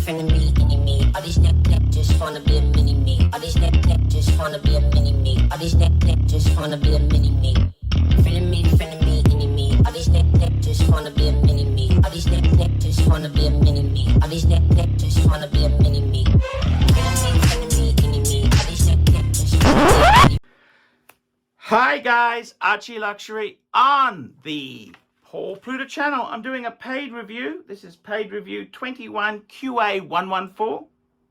frenemy, enemy. All these neck just wanna be a mini me. All these neck just wanna be a mini me. All these neck just wanna be a mini me. Frenemy, enemy. All these neck just wanna be a mini me. All these neck just wanna be a mini me. All these neck just wanna be a mini me. Frenemy, enemy. All these neck just wanna be a mini me. Hi guys, ArchieLuxury on the Paul Pluta channel. I'm doing a paid review. This is paid review 21QA114.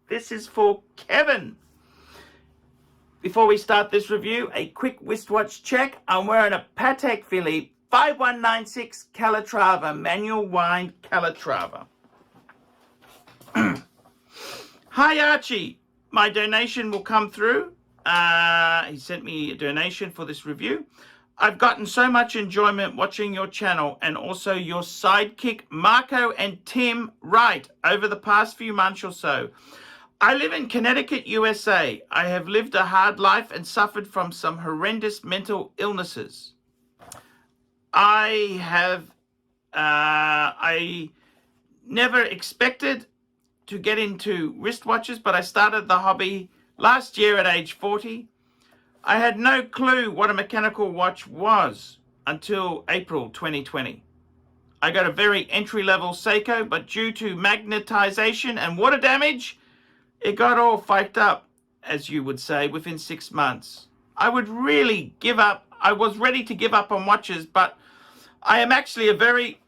This is for Kevin. Before we start this review, a quick wristwatch check. I'm wearing a Patek Philippe 5196 Calatrava, manual wind Calatrava. Hi Archie, my donation will come through. He sent me a donation for this review. I've gotten so much enjoyment watching your channel and also your sidekick Marco and Tim Wright over the past few months or so. I live in Connecticut, USA. I have lived a hard life and suffered from some horrendous mental illnesses. I never expected to get into wristwatches, but I started the hobby last year at age 40. I had no clue what a mechanical watch was until April 2020. I got a very entry-level Seiko, but due to magnetization and water damage, it got all fucked up, as you would say, within 6 months. I would really give up. I was ready to give up on watches, but I am actually a very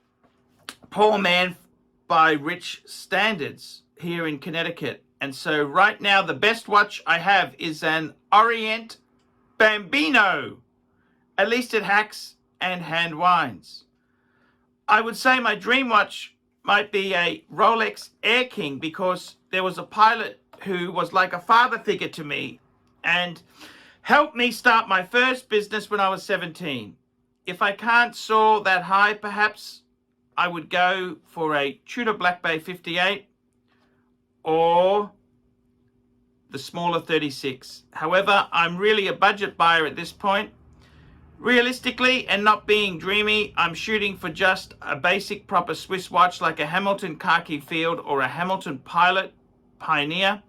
poor man by rich standards here in Connecticut. And so right now, the best watch I have is an Orient Bambino. At least it hacks and hand winds. I would say my dream watch might be a Rolex Air King, because there was a pilot who was like a father figure to me and helped me start my first business when I was 17. If I can't soar that high, perhaps I would go for a Tudor Black Bay 58 or the smaller 36. However, I'm really a budget buyer at this point. Realistically, and not being dreamy, I'm shooting for just a basic proper Swiss watch like a Hamilton Khaki Field or a Hamilton Pilot Pioneer.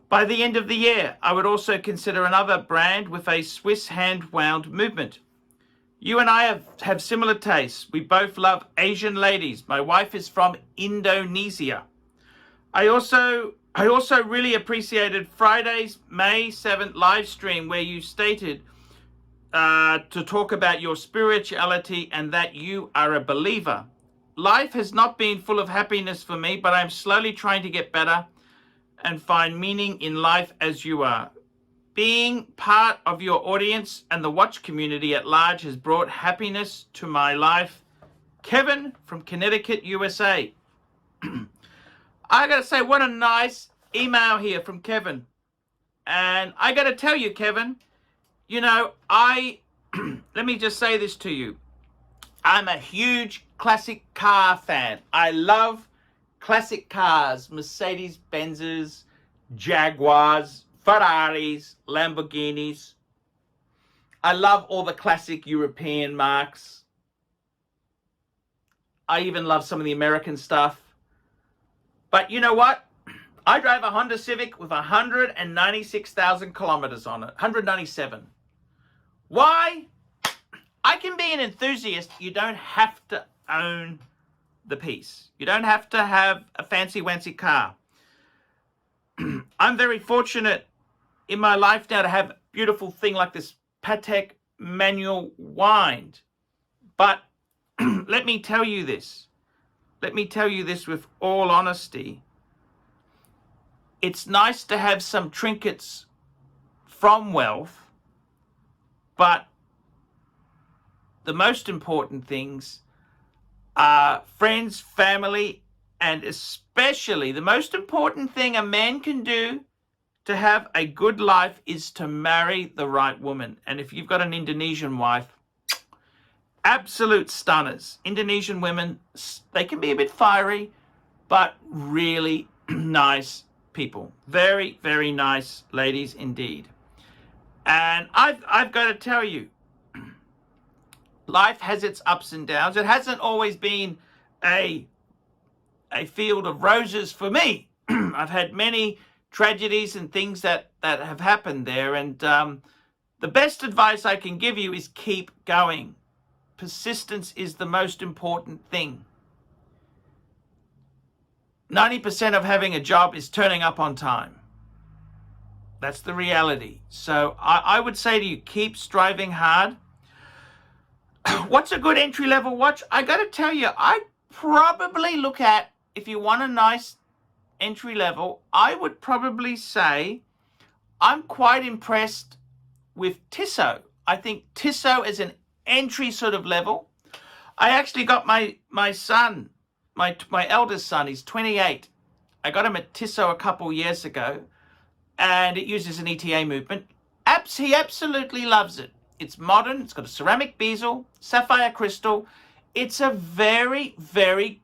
By the end of the year, I would also consider another brand with a Swiss hand-wound movement. You and I have similar tastes. We both love Asian ladies. My wife is from Indonesia. I also really appreciated Friday's May 7th live stream where you stated to talk about your spirituality and that you are a believer. Life has not been full of happiness for me, but I'm slowly trying to get better and find meaning in life as you are. Being part of your audience and the watch community at large has brought happiness to my life. Kevin from Connecticut, USA. I gotta say, what a nice email here from Kevin. And I gotta tell you, Kevin, you know, let me just say this to you. I'm a huge classic car fan. I love classic cars, Mercedes Benzes, Jaguars, Ferraris, Lamborghinis. I love all the classic European marques. I even love some of the American stuff. But you know what? I drive a Honda Civic with 196,000 kilometers on it. 197. Why? I can be an enthusiast. You don't have to own the piece. You don't have to have a fancy-wancy car. I'm very fortunate in my life now to have a beautiful thing like this Patek manual wind. But let me tell you this. Let me tell you this with all honesty. It's nice to have some trinkets from wealth, but the most important things are friends, family, and especially the most important thing a man can do to have a good life is to marry the right woman. And if you've got an Indonesian wife, absolute stunners. Indonesian women, they can be a bit fiery, but really nice people. Very, very nice ladies indeed. And I've got to tell you, life has its ups and downs. It hasn't always been a field of roses for me. I've had many tragedies and things that have happened there. And the best advice I can give you is keep going. Persistence is the most important thing. 90% of having a job is turning up on time. That's the reality. So I would say to you, keep striving hard. What's a good entry-level watch? I got to tell you, I probably look at, if you want a nice entry-level, I would probably say I'm quite impressed with Tissot. I think Tissot is an entry sort of level. I actually got my son, my eldest son, he's 28. I got him at Tissot a couple years ago, and it uses an ETA movement. He absolutely loves it. It's modern. It's got a ceramic bezel, sapphire crystal. It's a very, very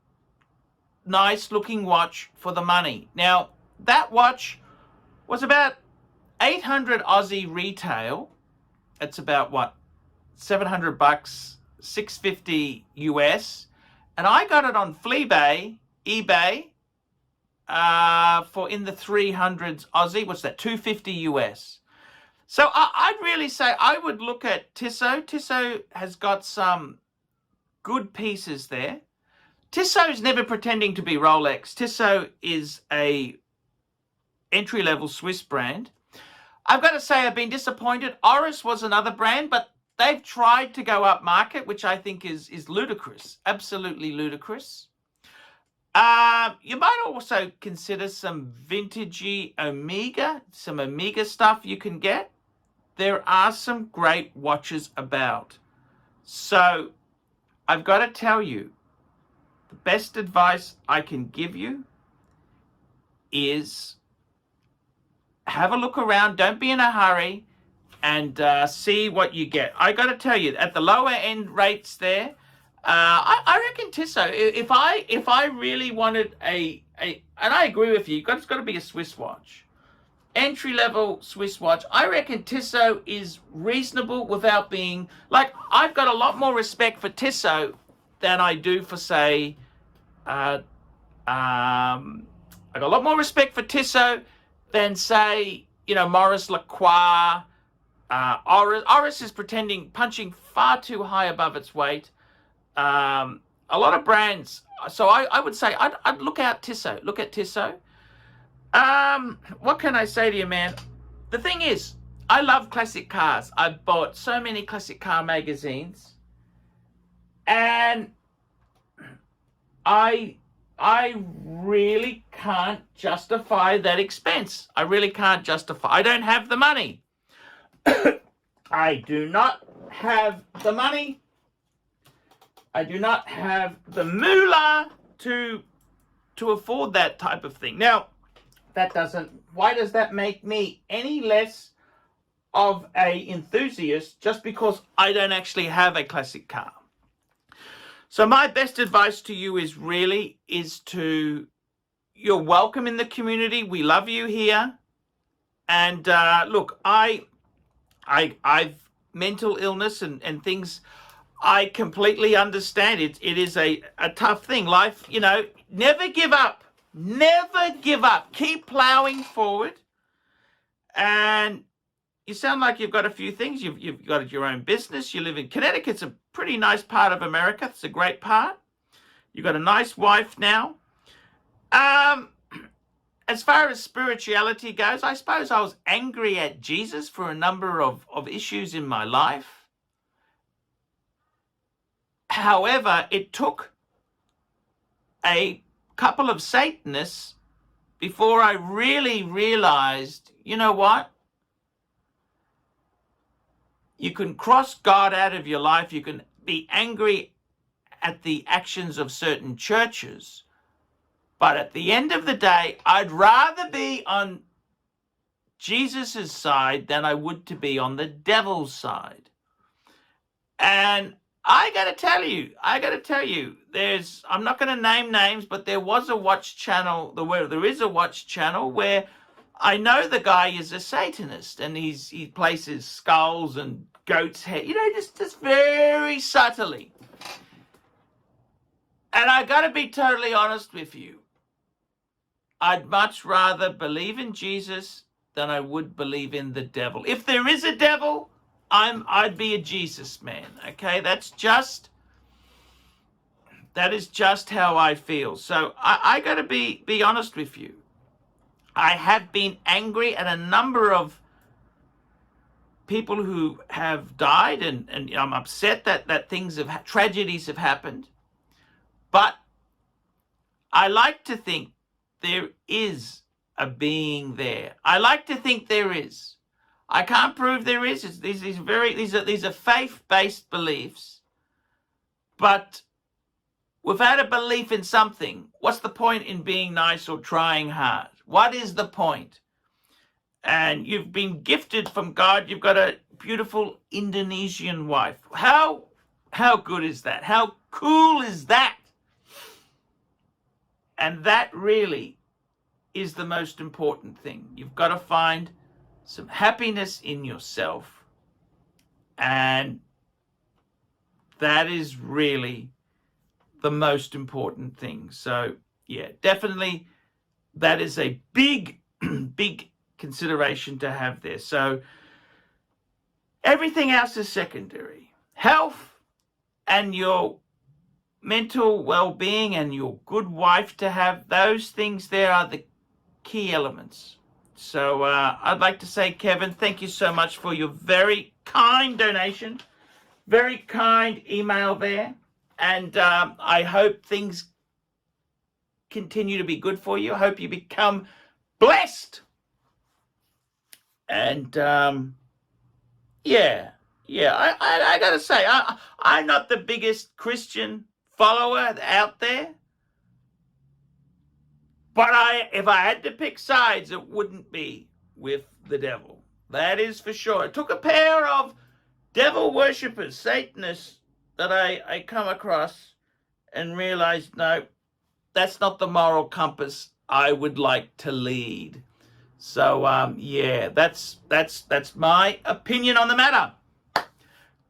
nice looking watch for the money. Now, that watch was about 800 Aussie retail. It's about what, $700, $650 US. And I got it on eBay, for in the 300s Aussie. What's that? $250 US. So I'd really say I would look at Tissot. Tissot has got some good pieces there. Tissot's never pretending to be Rolex. Tissot is a entry-level Swiss brand. I've got to say I've been disappointed. Oris was another brand, but they've tried to go up market, which I think is ludicrous, absolutely ludicrous. You might also consider some vintagey Omega, some Omega stuff you can get. There are some great watches about. So I've got to tell you, the best advice I can give you is have a look around. Don't be in a hurry, and see what you get. I got to tell you, at the lower end rates there, I reckon Tissot. If I really wanted and I agree with you, it's got to be a Swiss watch, entry level Swiss watch. I reckon Tissot is reasonable without being like. I've got a lot more respect for Tissot than I do for, say, I got a lot more respect for Tissot than, say, Maurice Lacroix. Oris is punching far too high above its weight. A lot of brands. So I would say I'd look at Tissot. Look at Tissot. What can I say to you, man? The thing is, I love classic cars. I've bought so many classic car magazines, and I really can't justify that expense. I really can't justify. I don't have the money. I do not have the money. I do not have the moolah to afford that type of thing. Now, why does that make me any less of a enthusiast just because I don't actually have a classic car? So my best advice to you is you're welcome in the community. We love you here. And look, I've mental illness and things. I completely understand it. It is a tough thing. Life, never give up. Never give up. Keep plowing forward. And you sound like you've got a few things. You've got your own business. You live in Connecticut's a pretty nice part of America. It's a great part. You've got a nice wife now. As far as spirituality goes, I suppose I was angry at Jesus for a number of issues in my life. However, it took a couple of Satanists before I really realized, you know what? You can cross God out of your life. You can be angry at the actions of certain churches. But at the end of the day, I'd rather be on Jesus' side than I would to be on the devil's side. And I got to tell you, I'm not going to name names, but there was a watch channel, there is a watch channel where I know the guy is a Satanist, and he places skulls and goat's head, just very subtly. And I got to be totally honest with you. I'd much rather believe in Jesus than I would believe in the devil. If there is a devil, I'd be a Jesus man. Okay, that is just how I feel. So I got to be honest with you. I have been angry at a number of people who have died, and I'm upset that tragedies have happened. But I like to think there is a being there. I like to think there is. I can't prove there is. These are faith-based beliefs. But without a belief in something, what's the point in being nice or trying hard? What is the point? And you've been gifted from God. You've got a beautiful Indonesian wife. How good is that? How cool is that? And that really is the most important thing. You've got to find some happiness in yourself. And that is really the most important thing. So, yeah, definitely that is a big, big consideration to have there. So everything else is secondary. Health and your mental well-being and your good wife to have, those things there are the key elements. So I'd like to say, Kevin, thank you so much for your very kind donation, very kind email there. And I hope things continue to be good for you. I hope you become blessed. And yeah, I got to say, I'm not the biggest Christian follower out there. But if I had to pick sides, it wouldn't be with the devil. That is for sure. It took a pair of devil worshippers, Satanists, that I come across and realized, no, that's not the moral compass I would like to lead. So, yeah, that's my opinion on the matter.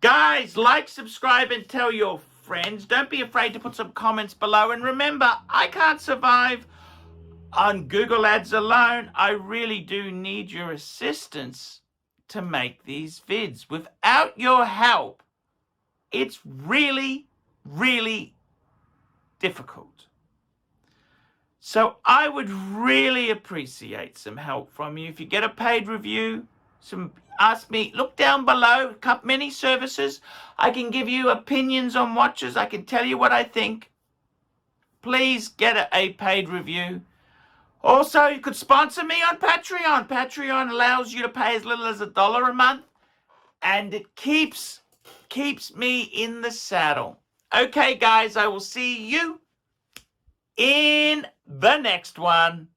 Guys, like, subscribe, and tell your friends. Don't be afraid to put some comments below. And remember, I can't survive on Google Ads alone. I really do need your assistance to make these vids. Without your help, it's really, really difficult. So I would really appreciate some help from you. If you get a paid review, ask me, look down below, many services. I can give you opinions on watches. I can tell you what I think. Please get a paid review. Also, you could sponsor me on Patreon. Patreon allows you to pay as little as $1 a month, and it keeps me in the saddle. Okay, guys, I will see you in the next one.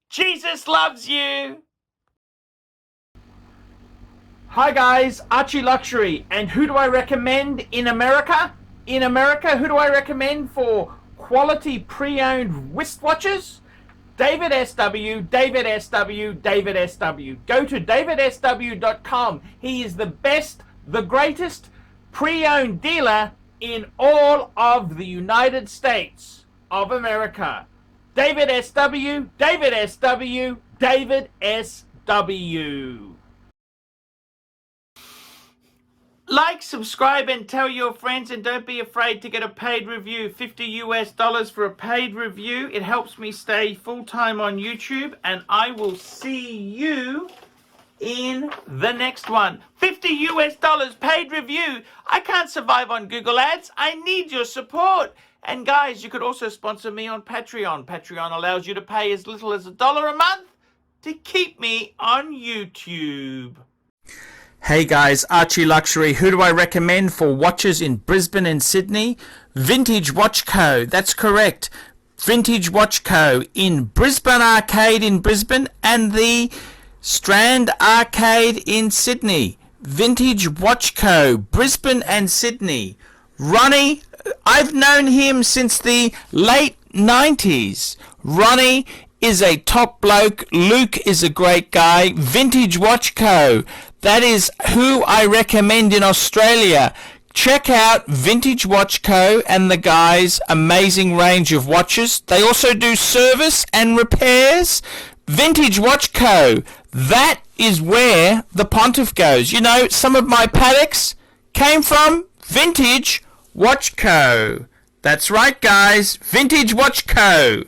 Jesus loves you. Hi guys, ArchieLuxury, and who do I recommend in America? In America, who do I recommend for quality pre-owned wristwatches? David SW, David SW, David SW. Go to davidsw.com. He is the best, the greatest pre-owned dealer in all of the United States of America. David SW, David SW, David SW. Like, subscribe, and tell your friends, and don't be afraid to get a paid review. $50 for a paid review. It helps me stay full-time on YouTube, and I will see you in the next one. $50 paid review. I can't survive on Google Ads. I need your support. And guys, you could also sponsor me on Patreon. Patreon allows you to pay as little as $1 a month to keep me on YouTube. Hey guys, ArchieLuxury. Who do I recommend for watches in Brisbane and Sydney? Vintage Watch Co. That's correct. Vintage Watch Co. in Brisbane Arcade in Brisbane and the Strand Arcade in Sydney. Vintage Watch Co. Brisbane and Sydney. Ronnie, I've known him since the late 90s. Ronnie is a top bloke. Luke is a great guy. Vintage Watch Co. That is who I recommend in Australia. check out Vintage Watch Co. and the guys' amazing range of watches. They also do service and repairs. Vintage Watch Co. That is where the Pontiff goes. You know, some of my Pateks came from Vintage Watch Co. That's right, guys. Vintage Watch Co.